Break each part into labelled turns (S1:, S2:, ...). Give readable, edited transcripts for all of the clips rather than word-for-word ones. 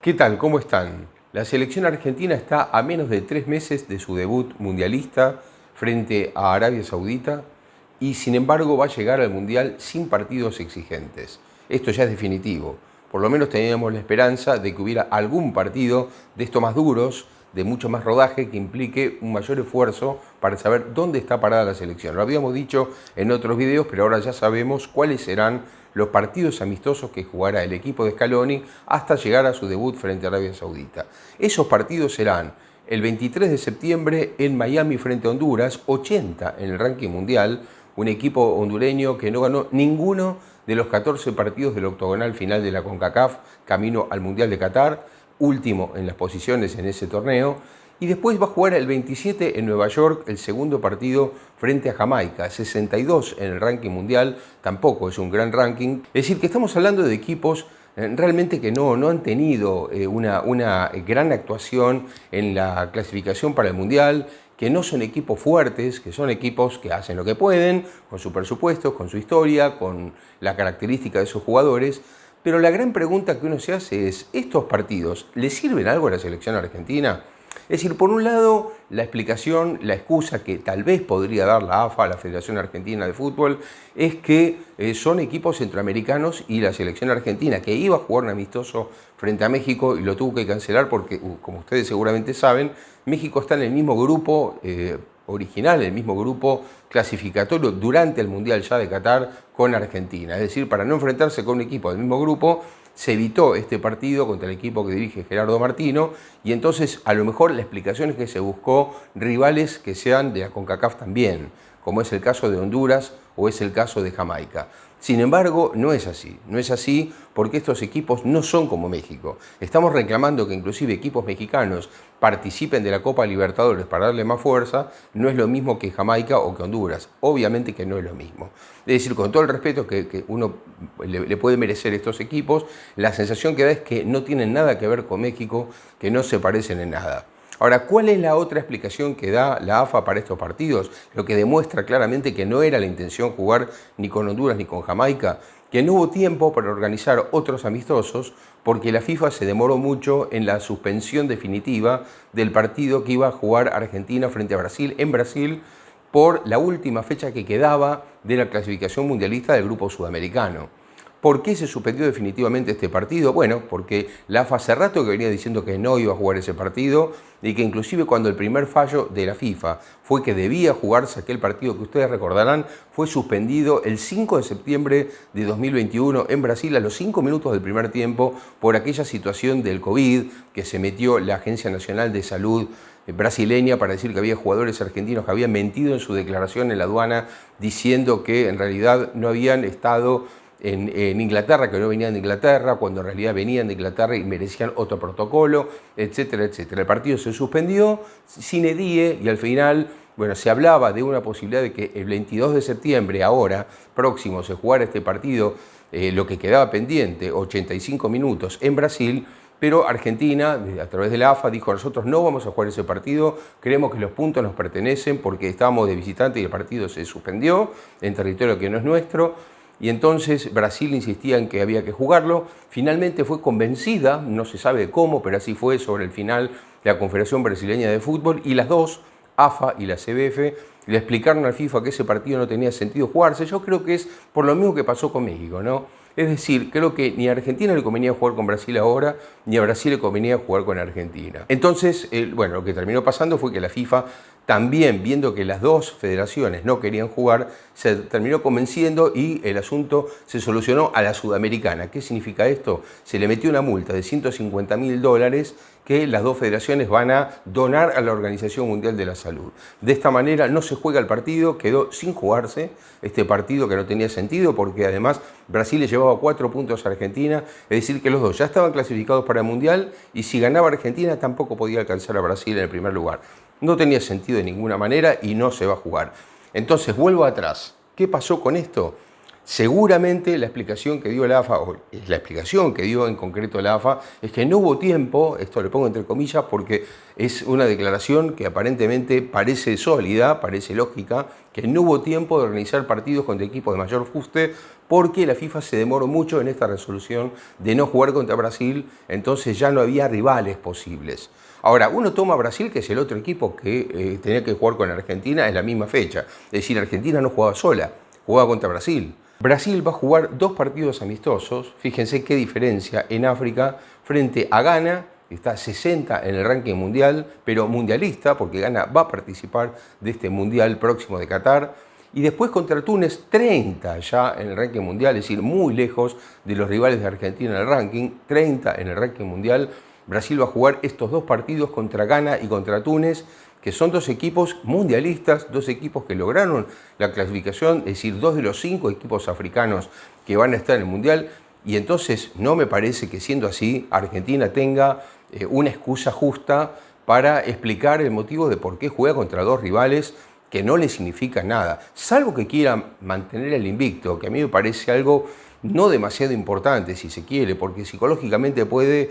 S1: ¿Qué tal? ¿Cómo están? La selección argentina está a menos de 3 meses de su debut mundialista frente a Arabia Saudita y sin embargo va a llegar al Mundial sin partidos exigentes. Esto ya es definitivo. Por lo menos teníamos la esperanza de que hubiera algún partido de estos más duros, de mucho más rodaje, que implique un mayor esfuerzo para saber dónde está parada la selección. Lo habíamos dicho en otros videos, pero ahora ya sabemos cuáles serán los partidos amistosos que jugará el equipo de Scaloni hasta llegar a su debut frente a Arabia Saudita. Esos partidos serán el 23 de septiembre en Miami frente a Honduras, 80 en el ranking mundial, un equipo hondureño que no ganó ninguno de los 14 partidos del octogonal final de la CONCACAF, camino al Mundial de Qatar, último en las posiciones en ese torneo. Y después va a jugar el 27 en Nueva York el segundo partido frente a Jamaica, 62 en el ranking mundial, tampoco es un gran ranking. Es decir, que estamos hablando de equipos realmente que no han tenido una gran actuación en la clasificación para el mundial, que no son equipos fuertes, que son equipos que hacen lo que pueden, con su presupuesto, con su historia, con la característica de sus jugadores. Pero la gran pregunta que uno se hace es, ¿estos partidos le sirven algo a la selección argentina? Es decir, por un lado, la explicación, la excusa que tal vez podría dar la AFA, la Federación Argentina de Fútbol, es que son equipos centroamericanos y la selección argentina, que iba a jugar un amistoso frente a México y lo tuvo que cancelar porque, como ustedes seguramente saben, México está en el mismo grupo original, el mismo grupo clasificatorio durante el Mundial ya de Qatar con Argentina. Es decir, para no enfrentarse con un equipo del mismo grupo, se evitó este partido contra el equipo que dirige Gerardo Martino y entonces a lo mejor la explicación es que se buscó rivales que sean de la CONCACAF también, como es el caso de Honduras o es el caso de Jamaica. Sin embargo, no es así porque estos equipos no son como México. Estamos reclamando que inclusive equipos mexicanos participen de la Copa Libertadores para darle más fuerza, no es lo mismo que Jamaica o que Honduras, obviamente que no es lo mismo. Es decir, con todo el respeto que uno le puede merecer a estos equipos, la sensación que da es que no tienen nada que ver con México, que no se parecen en nada. Ahora, ¿cuál es la otra explicación que da la AFA para estos partidos? Lo que demuestra claramente que no era la intención jugar ni con Honduras ni con Jamaica, que no hubo tiempo para organizar otros amistosos porque la FIFA se demoró mucho en la suspensión definitiva del partido que iba a jugar Argentina frente a Brasil en Brasil por la última fecha que quedaba de la clasificación mundialista del grupo sudamericano. ¿Por qué se suspendió definitivamente este partido? Bueno, porque la AFA hace rato que venía diciendo que no iba a jugar ese partido y que inclusive cuando el primer fallo de la FIFA fue que debía jugarse aquel partido que ustedes recordarán, fue suspendido el 5 de septiembre de 2021 en Brasil a los 5 minutos del primer tiempo por aquella situación del COVID que se metió la Agencia Nacional de Salud brasileña para decir que había jugadores argentinos que habían mentido en su declaración en la aduana diciendo que en realidad no habían estado en Inglaterra, que no venían de Inglaterra, cuando en realidad venían de Inglaterra y merecían otro protocolo, etcétera, etcétera. El partido se suspendió sine die y al final, bueno, se hablaba de una posibilidad de que el 22 de septiembre, ahora, próximo, se jugara este partido, lo que quedaba pendiente, 85 minutos en Brasil, pero Argentina, a través de la AFA, dijo: nosotros no vamos a jugar ese partido, creemos que los puntos nos pertenecen porque estábamos de visitante y el partido se suspendió en territorio que no es nuestro. Y entonces Brasil insistía en que había que jugarlo. Finalmente fue convencida, no se sabe cómo, pero así fue sobre el final, la Confederación Brasileña de Fútbol, y las dos, AFA y la CBF, le explicaron al FIFA que ese partido no tenía sentido jugarse. Yo creo que es por lo mismo que pasó con México, ¿no? Es decir, creo que ni a Argentina le convenía jugar con Brasil ahora, ni a Brasil le convenía jugar con Argentina. Entonces, bueno, lo que terminó pasando fue que la FIFA también, viendo que las dos federaciones no querían jugar, se terminó convenciendo y el asunto se solucionó a la sudamericana. ¿Qué significa esto? Se le metió una multa de $150.000 que las dos federaciones van a donar a la Organización Mundial de la Salud. De esta manera no se juega el partido, quedó sin jugarse este partido que no tenía sentido porque además Brasil le llevaba 4 puntos a Argentina, es decir que los dos ya estaban clasificados para el Mundial y si ganaba Argentina tampoco podía alcanzar a Brasil en el primer lugar. No tenía sentido de ninguna manera y no se va a jugar. Entonces vuelvo atrás. ¿Qué pasó con esto? Seguramente la explicación que dio la AFA, o la explicación que dio en concreto la AFA, es que no hubo tiempo, esto lo pongo entre comillas porque es una declaración que aparentemente parece sólida, parece lógica, que no hubo tiempo de organizar partidos contra equipos de mayor fuste porque la FIFA se demoró mucho en esta resolución de no jugar contra Brasil, entonces ya no había rivales posibles. Ahora, uno toma a Brasil, que es el otro equipo que tenía que jugar con Argentina en la misma fecha, es decir, Argentina no jugaba sola, jugaba contra Brasil. Brasil va a jugar 2 partidos amistosos, fíjense qué diferencia en África, frente a Ghana, que está 60 en el ranking mundial, pero mundialista, porque Ghana va a participar de este mundial próximo de Qatar, y después contra Túnez, 30 ya en el ranking mundial, es decir, muy lejos de los rivales de Argentina en el ranking, 30 en el ranking mundial. Brasil va a jugar estos 2 partidos contra Ghana y contra Túnez, que son 2 equipos mundialistas, 2 equipos que lograron la clasificación, es decir, 2 de los 5 equipos africanos que van a estar en el Mundial, y entonces no me parece que siendo así Argentina tenga una excusa justa para explicar el motivo de por qué juega contra 2 rivales que no le significa nada, salvo que quiera mantener el invicto, que a mí me parece algo no demasiado importante si se quiere, porque psicológicamente puede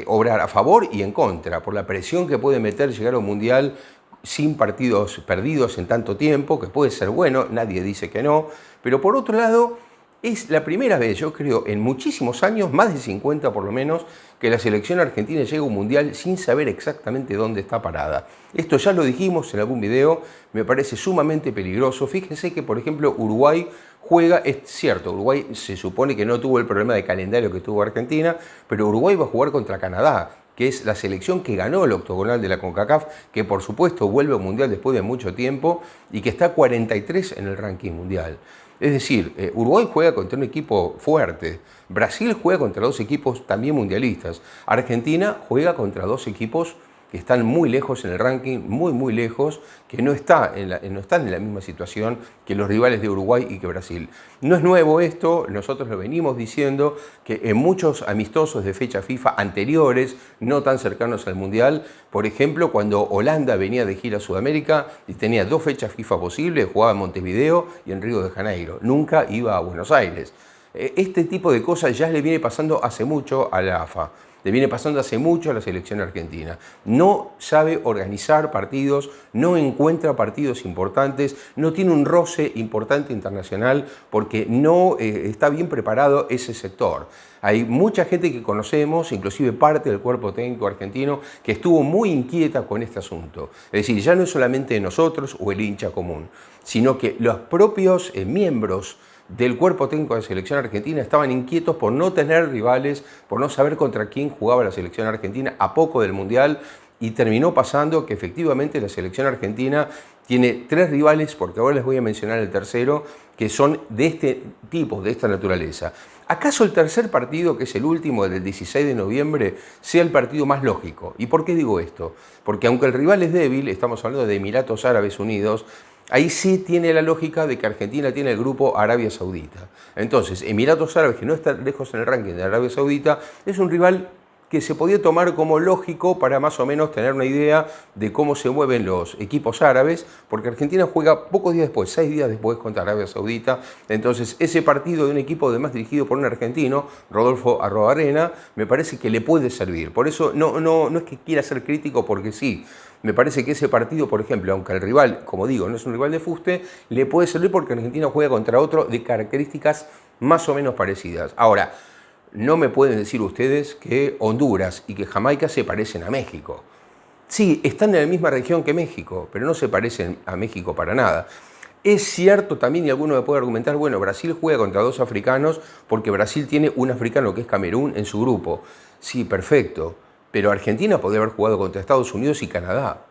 S1: obrar a favor y en contra, por la presión que puede meter llegar a un mundial sin partidos perdidos en tanto tiempo, que puede ser bueno, nadie dice que no, pero por otro lado, es la primera vez, yo creo, en muchísimos años, más de 50 por lo menos, que la selección argentina llega a un mundial sin saber exactamente dónde está parada. Esto ya lo dijimos en algún video, me parece sumamente peligroso. Fíjense que, por ejemplo, Uruguay juega, es cierto, Uruguay se supone que no tuvo el problema de calendario que tuvo Argentina, pero Uruguay va a jugar contra Canadá, que es la selección que ganó el octogonal de la CONCACAF, que por supuesto vuelve al mundial después de mucho tiempo y que está 43 en el ranking mundial. Es decir, Uruguay juega contra un equipo fuerte, Brasil juega contra 2 equipos también mundialistas, Argentina juega contra 2 equipos que están muy lejos en el ranking, muy lejos, que no están en la misma situación que los rivales de Uruguay y que Brasil. No es nuevo esto, nosotros lo venimos diciendo, que en muchos amistosos de fecha FIFA anteriores, no tan cercanos al Mundial, por ejemplo, cuando Holanda venía de gira a Sudamérica y tenía 2 fechas FIFA posibles, jugaba en Montevideo y en Río de Janeiro, nunca iba a Buenos Aires. Este tipo de cosas ya le viene pasando hace mucho a la AFA. Le viene pasando hace mucho a la selección argentina. No sabe organizar partidos, no encuentra partidos importantes, no tiene un roce importante internacional porque no está bien preparado ese sector. Hay mucha gente que conocemos, inclusive parte del cuerpo técnico argentino, que estuvo muy inquieta con este asunto. Es decir, ya no es solamente nosotros o el hincha común, sino que los propios miembros del cuerpo técnico de la selección argentina estaban inquietos por no tener rivales, por no saber contra quién jugaba la selección argentina a poco del Mundial, y terminó pasando que efectivamente la selección argentina tiene 3 rivales, porque ahora les voy a mencionar el tercero, que son de este tipo, de esta naturaleza. ¿Acaso el tercer partido, que es el último del 16 de noviembre, sea el partido más lógico? ¿Y por qué digo esto? Porque aunque el rival es débil, estamos hablando de Emiratos Árabes Unidos, ahí sí tiene la lógica de que Argentina tiene el grupo Arabia Saudita. Entonces, Emiratos Árabes, que no está lejos en el ranking de Arabia Saudita, es un rival que se podía tomar como lógico para más o menos tener una idea de cómo se mueven los equipos árabes, porque Argentina juega pocos días después, 6 días después contra Arabia Saudita. Entonces, ese partido de un equipo además dirigido por un argentino, Rodolfo Arroarena, me parece que le puede servir. Por eso no es que quiera ser crítico porque sí. Me parece que ese partido, por ejemplo, aunque el rival, como digo, no es un rival de fuste, le puede servir porque Argentina juega contra otro de características más o menos parecidas. Ahora, no me pueden decir ustedes que Honduras y que Jamaica se parecen a México. Sí, están en la misma región que México, pero no se parecen a México para nada. Es cierto también, y alguno me puede argumentar, bueno, Brasil juega contra 2 africanos porque Brasil tiene un africano que es Camerún en su grupo. Sí, perfecto, pero Argentina podría haber jugado contra Estados Unidos y Canadá.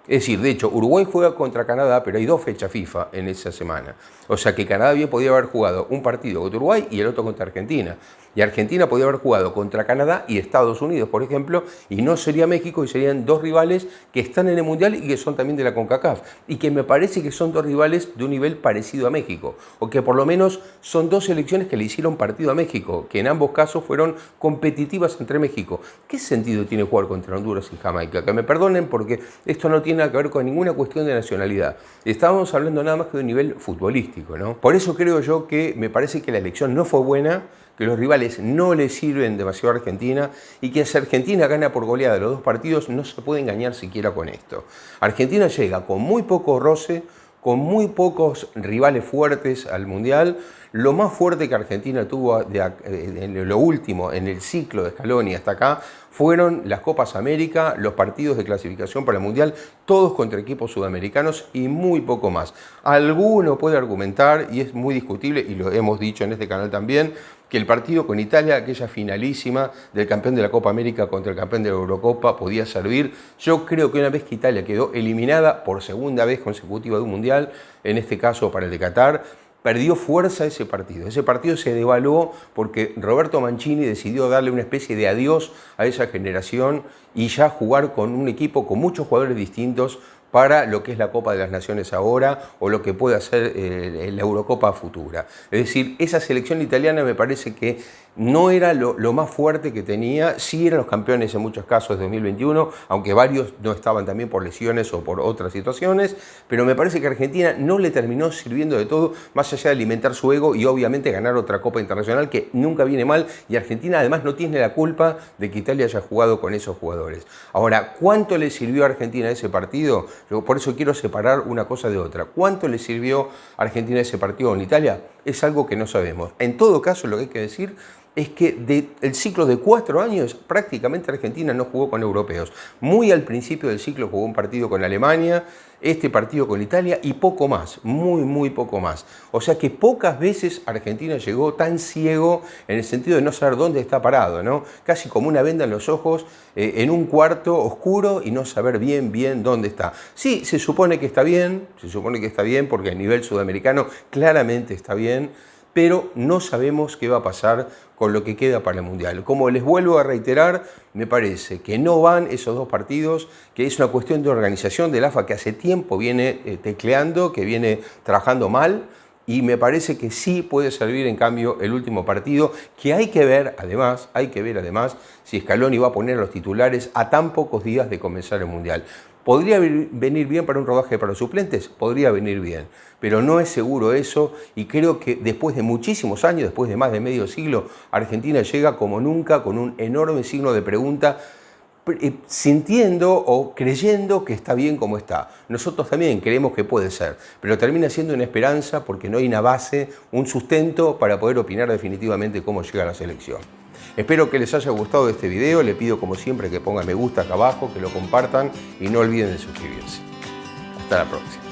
S1: Es decir, de hecho, Uruguay juega contra Canadá, pero hay 2 fechas FIFA en esa semana. O sea que Canadá bien podría haber jugado un partido contra Uruguay y el otro contra Argentina. Y Argentina podía haber jugado contra Canadá y Estados Unidos, por ejemplo, y no sería México, y serían dos rivales que están en el Mundial y que son también de la CONCACAF. Y que me parece que son dos rivales de un nivel parecido a México, o que por lo menos son dos selecciones que le hicieron partido a México, que en ambos casos fueron competitivas entre México. ¿Qué sentido tiene jugar contra Honduras y Jamaica? Que me perdonen porque esto no tiene nada que ver con ninguna cuestión de nacionalidad. Estábamos hablando nada más que de un nivel futbolístico, ¿no? Por eso creo yo que me parece que la elección no fue buena, que los rivales no le sirven demasiado a Argentina y que si Argentina gana por goleada los dos partidos no se puede engañar siquiera con esto. Argentina llega con muy poco roce, con muy pocos rivales fuertes al Mundial. Lo más fuerte que Argentina tuvo en lo último, en el ciclo de Scaloni hasta acá, fueron las Copas América, los partidos de clasificación para el Mundial, todos contra equipos sudamericanos y muy poco más. Alguno puede argumentar, y es muy discutible, y lo hemos dicho en este canal también, que el partido con Italia, aquella finalísima del campeón de la Copa América contra el campeón de la Eurocopa, podía servir. Yo creo que una vez que Italia quedó eliminada por segunda vez consecutiva de un Mundial, en este caso para el de Qatar, perdió fuerza ese partido. Ese partido se devaluó porque Roberto Mancini decidió darle una especie de adiós a esa generación y ya jugar con un equipo con muchos jugadores distintos para lo que es la Copa de las Naciones ahora o lo que puede ser la Eurocopa futura. Es decir, esa selección italiana me parece que no era lo más fuerte que tenía, sí eran los campeones en muchos casos de 2021, aunque varios no estaban también por lesiones o por otras situaciones, pero me parece que Argentina no le terminó sirviendo de todo, más allá de alimentar su ego y obviamente ganar otra Copa Internacional que nunca viene mal, y Argentina además no tiene la culpa de que Italia haya jugado con esos jugadores. Ahora, ¿cuánto le sirvió a Argentina ese partido? Yo por eso quiero separar una cosa de otra. ¿Cuánto le sirvió a Argentina ese partido con Italia? Es algo que no sabemos. En todo caso, lo que hay que decir es que del ciclo de 4 años prácticamente Argentina no jugó con europeos. Muy al principio del ciclo jugó un partido con Alemania, este partido con Italia y poco más, muy poco más. O sea que pocas veces Argentina llegó tan ciego en el sentido de no saber dónde está parado, ¿no? Casi como una venda en los ojos, en un cuarto oscuro y no saber bien dónde está. Sí, se supone que está bien porque a nivel sudamericano claramente está bien, pero no sabemos qué va a pasar con lo que queda para el Mundial. Como les vuelvo a reiterar, me parece que no van esos dos partidos, que es una cuestión de organización del AFA que hace tiempo viene tecleando, que viene trabajando mal, y me parece que sí puede servir en cambio el último partido, que hay que ver además si Scaloni va a poner a los titulares a tan pocos días de comenzar el Mundial. ¿Podría venir bien para un rodaje para los suplentes? Podría venir bien, pero no es seguro eso, y creo que después de muchísimos años, después de más de medio siglo, Argentina llega como nunca con un enorme signo de pregunta, sintiendo o creyendo que está bien como está. Nosotros también creemos que puede ser, pero termina siendo una esperanza porque no hay una base, un sustento para poder opinar definitivamente cómo llega la selección. Espero que les haya gustado este video, le pido como siempre que pongan me gusta acá abajo, que lo compartan y no olviden de suscribirse. Hasta la próxima.